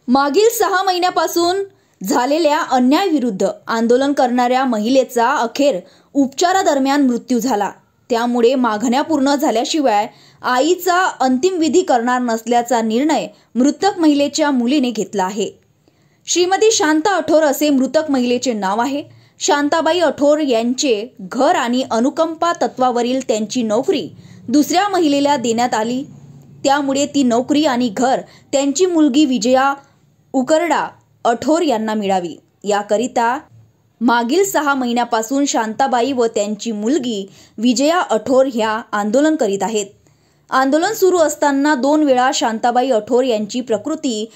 मागील 6 महिन्यापासून झालेल्या अन्यायाविरुद्ध आंदोलन करणाऱ्या महिलेचा अखेर उपचारादरम्यान मृत्यू झाला। त्यामुळे मागण्या पूर्ण झाल्याशिवाय आईचा अंतिम विधी करणार नसल्याचा निर्णय मृतक महिलेच्या मुलीने घेतला आहे। श्रीमती शांता अठोर असे मृतक महिलेचे नाव आहे। शांताबाई अठोर यांचे घर आणि अनुकंपा तत्वावरील त्यांची नोकरी दुसऱ्या महिलेला देण्यात आली। त्यामुळे ती नोकरी आणि घर त्यांची मुलगी विजया उकरडा अठोर यांना मिळावी याकरिता मागील 6 महिन्यापासून शांताबाई व त्यांची मुलगी विजया अठोर ह्या आंदोलन करीत आहेत। आंदोलन सुरू असताना 2 वेळा शांताबाई अठोर यांची प्रकृती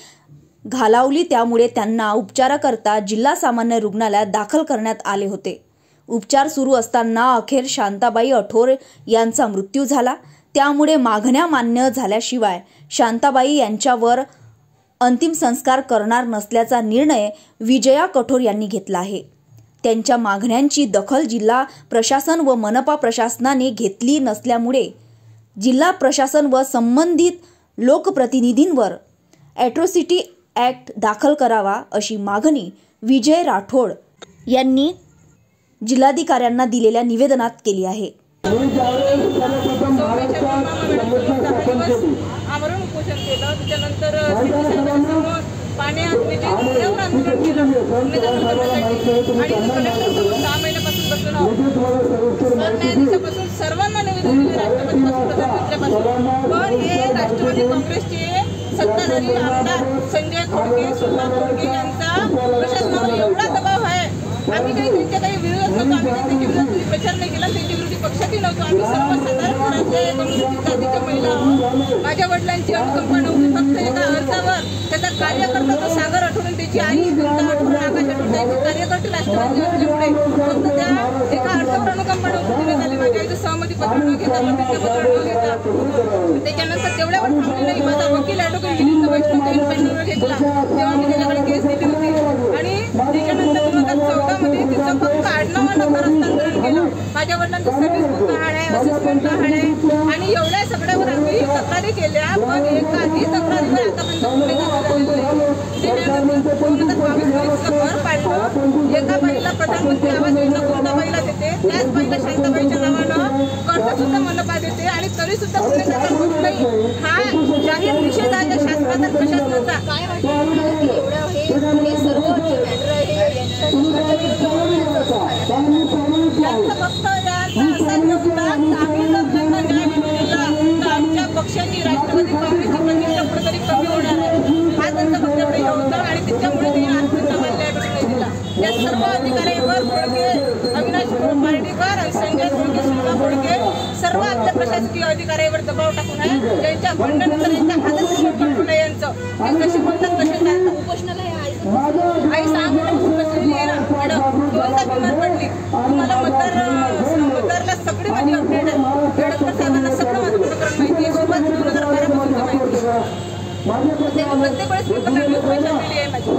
घालावली, त्यामुळे त्यांना उपचाराकरता जिल्हा सामान्य रुग्णालयात दाखल करण्यात आले होते। उपचार सुरू असताना अखेर शांताबाई अठोर यांचा मृत्यू झाला। त्यामुळे मागण्या मान्य झाल्याशिवाय शांताबाई यांच्यावर अंतिम संस्कार करणार नसल्याचा निर्णय विजया कठोर यांनी घेतला आहे। त्यांच्या मागण्यांची दखल जिल्हा प्रशासन व मनपा प्रशासनाने घेतली नसल्यामुळे जिल्हा प्रशासन व संबंधित लोकप्रतिनिधींवर ॲट्रॉसिटी ॲक्ट दाखल करावा अशी मागणी विजय राठोड यांनी जिल्हाधिकाऱ्यांना दिलेल्या निवेदनात केली आहे। आमरण उपोषण केलं, त्याच्यानंतर पाण्यात आंदोलन केलं आणि कलेक्टरसमोर 6 महिन्यापासून बसून आहोत। सरन्यायाधीशापासून सर्वांना निवेदन दिले, राष्ट्रपतीपासून प्रधानमंत्र्यापासून, पण हे राष्ट्रवादी काँग्रेसचे सत्ताधारी आमदार संजय खोडके, सुषमा खोडके यांचा प्रशासनावर एवढा दबाव आहे। आम्ही त्यांच्या काही विरोधात नव्हतो, आम्ही त्यांच्या विरोधात प्रचार नाही केला, त्यांच्या विरोधी पक्षातही नव्हतो। आम्ही सर्वसाधारण घरातल्या कम्युनिटी जातीच्या महिला आहोत। माझ्या वडिलांची अनुकंपा नव्हती, फक्त एका अर्जावर त्याचा कार्यकर्ता तो सागर अठोर, त्याची आई आठवण आकाश अठोर त्यांची कार्यकर्ती राष्ट्रवादी असल्यामुळे फक्त त्या एका अर्जावर अनुकंपा नव्हती देण्यात आली। माझ्या आईचं सहमती पत्र न घेता, पत्र न घेता त्याच्यानंतर तेवढ्यावर थांबली नाही। माझा वकील ॲडव्होकेट गिरीश वैष्णव त्यांनी पेंडिंगवर घेतला, तेव्हा मी त्याच्याकडे केस दिली होती आणि त्याच्यानंतर 2014 मध्ये तिचं फक्त आडनावानं घर हस्तांतरण केलं। माझ्या वडिलांचं सर्व्हिस पण गहाळ आहे, असिस्टंट गहाळ आहे आणि एवढ्या सगळ्यावर आम्ही तक्रारी केल्या, पण एकाही तक्रारीवर आतापर्यंत गुन्हे दाखल झालेले नाही। त्याच्यानंतर 2022 भर पाडलं, एका बाईला प्रधानमंत्री आवास योजना कोणत्या बाईला देते, त्याच बाईला शांताबाईच्या नावानं कर्ज सुद्धा मनपा देते आणि तरी सुद्धा गुन्हे दाखल होत नाही। हा जाहीर निषेध आहे या शासनाचा, प्रशासनाचा। काय वाटतं एवढं हे सर्व मॅटर आहे यांचं फक्त यांचा असा होता, आम्ही जर त्यांना न्याय मिळवून दिला तर आमच्या पक्षाची राष्ट्रवादी काँग्रेसची प्रतिष्ठा कुठेतरी कमी होणार आहे। हा त्यांचा फक्त प्रश्न होता आणि त्याच्यामुळे त्यांनी आजपर्यंत आम्हाला न्याय मिळवून दिला। या सर्व अधिकाऱ्यांवर खोडके, अविनाश पार्टीकर आणि संजय खोडके, सुषमा खोडके सर्व आपल्या प्रशासकीय अधिकाऱ्यांवर दबाव टाकून आहे। त्यांच्या भांडणानंतर यांच्या हातात पडलं आहे यांचं, ते कसे बोलतात तसे चालतात। उपोषणाला आई 6 महिन्यापासून बसलेली आहे ना मॅडम, 2दा बिमार पडली। तुम्हाला मतदारला सगळी माझी अपडेट आहे, गडकर साहेबांना सगळं माझं प्रकरण माहिती आहे, सुरुवात 2012 पासून माहिती आहे। प्रत्येक वेळेस मी पण इन्फॉर्मेशन दिली आहे माझी।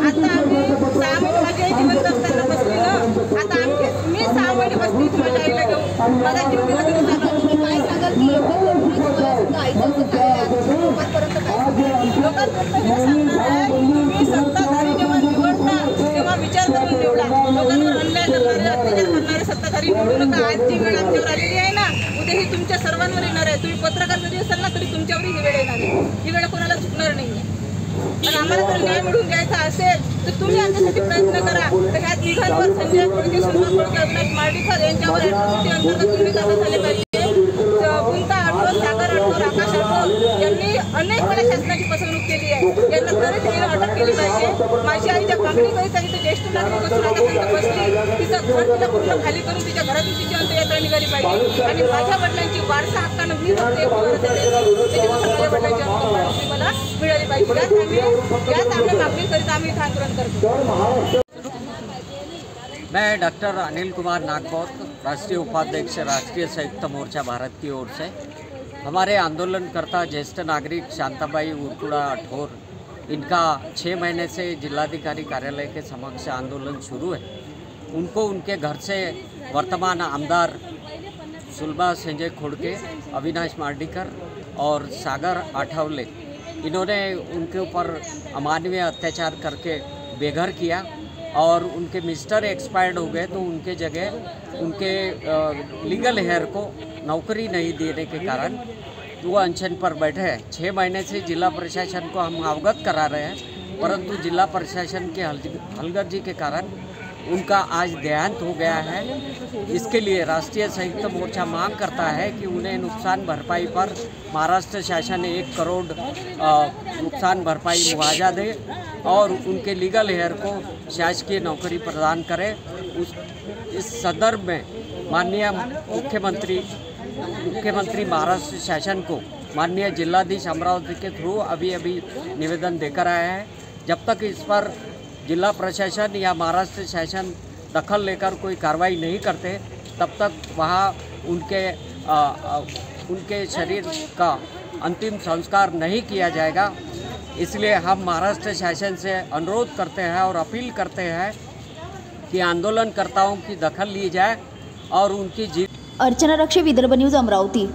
आता आम्ही 6 महिने माझी आई जिवंत असताना बसली ना, आता मी 6 महिने बसली माझ्या आईला घेऊन, माझा जीव दिला तरी झाला। काय सांगाल की लोकांपर्यंत हे सांगणार आहे, तुम्ही सत्ताधारी जेव्हा निवडता तेव्हा विचार करून निवडा। लोकांवर अन्याय करणारे, अत्याचार करणारे सत्ताधारी निवडू नका। आज जी वेळ आमच्यावर आलेली आहे ना, उद्या ही तुमच्या सर्वांवर येणार आहे। तुम्ही पत्रकार जरी असाल ना तरी तुमच्यावरही ही वेळ येणार आहे, ही वेळ कोणाला चुकणार नाही। पण आम्हाला जर न्याय मिळवून द्यायचा असेल तर तुम्ही आमच्यासाठी प्रयत्न करा। तर ह्या तिघांवर संजय खोडके, सुषमा खोडके, अविनाश मार्डीकर यांच्यावर ॲट्रॉसिटी अंतर्गत गुन्हे दाखल झाले पाहिजे। गुंता अठोर, सागर अठोर, आकाश अठोर यांनी अनेक वेळा शासनाची फसवणूक केली आहे, यांना त्वरित अटक केली पाहिजे। माझी आई ज्या बांगडी करीता इथे ज्येष्ठ नागरिक असून आतापर्यंत बसली, तिचं घर तिला पूर्ण खाली करून तिच्या घरातून तिची अंत्ययात्रा निघाली पाहिजे आणि माझ्या वडिलांची वारसा हक्कानं मी फक्त एक त्याच्यापासून माझ्या वडिलांची अंत्ययात्रा मला मिळाली पाहिजे। याच आपल्या मागणीकरिता आम्ही इथं आंदोलन करतो। मैं डॉक्टर अनिल कुमार नागपौत, राष्ट्रीय उपाध्यक्ष राष्ट्रीय संयुक्त मोर्चा भारत की ओर से हमारे आंदोलनकर्ता ज्येष्ठ नागरिक शांताबाई उरकुड़ा अठोर, इनका 6 महीने से जिलाधिकारी कार्यालय के समक्ष आंदोलन शुरू है। उनको उनके घर से वर्तमान आमदार सुलभा संजय खोडके, अविनाश मार्डीकर और सागर आठवले इन्होंने उनके ऊपर अमानवीय अत्याचार करके बेघर किया और उनके मिस्टर एक्सपायर्ड हो गए, तो उनके जगह उनके लीगल हेयर को नौकरी नहीं देने के कारण वो अनशन पर बैठे हैं। 6 महीने से जिला प्रशासन को हम अवगत करा रहे हैं, परंतु जिला प्रशासन के हलगर्जी के कारण उनका आज देहांत हो गया है। इसके लिए राष्ट्रीय संयुक्त मोर्चा मांग करता है कि उन्हें नुकसान भरपाई पर महाराष्ट्र शासन 1 करोड़ नुकसान भरपाई मुआवजा दे और उनके लीगल हेयर को शासकीय नौकरी प्रदान करे। इस संदर्भ में माननीय मुख्यमंत्री महाराष्ट्र शासन को माननीय जिलाधीश अमरावती के थ्रू अभी निवेदन देकर आया है। जब तक इस पर जिला प्रशासन या महाराष्ट्र शासन दखल लेकर कोई कार्रवाई नहीं करते, तब तक वहाँ उनके शरीर का अंतिम संस्कार नहीं किया जाएगा। इसलिए हम महाराष्ट्र शासन से अनुरोध करते हैं और अपील करते हैं कि आंदोलनकर्ताओं की दखल ली जाए और उनकी अर्चना रक्षे, विदर्भ न्यूज, अमरावती।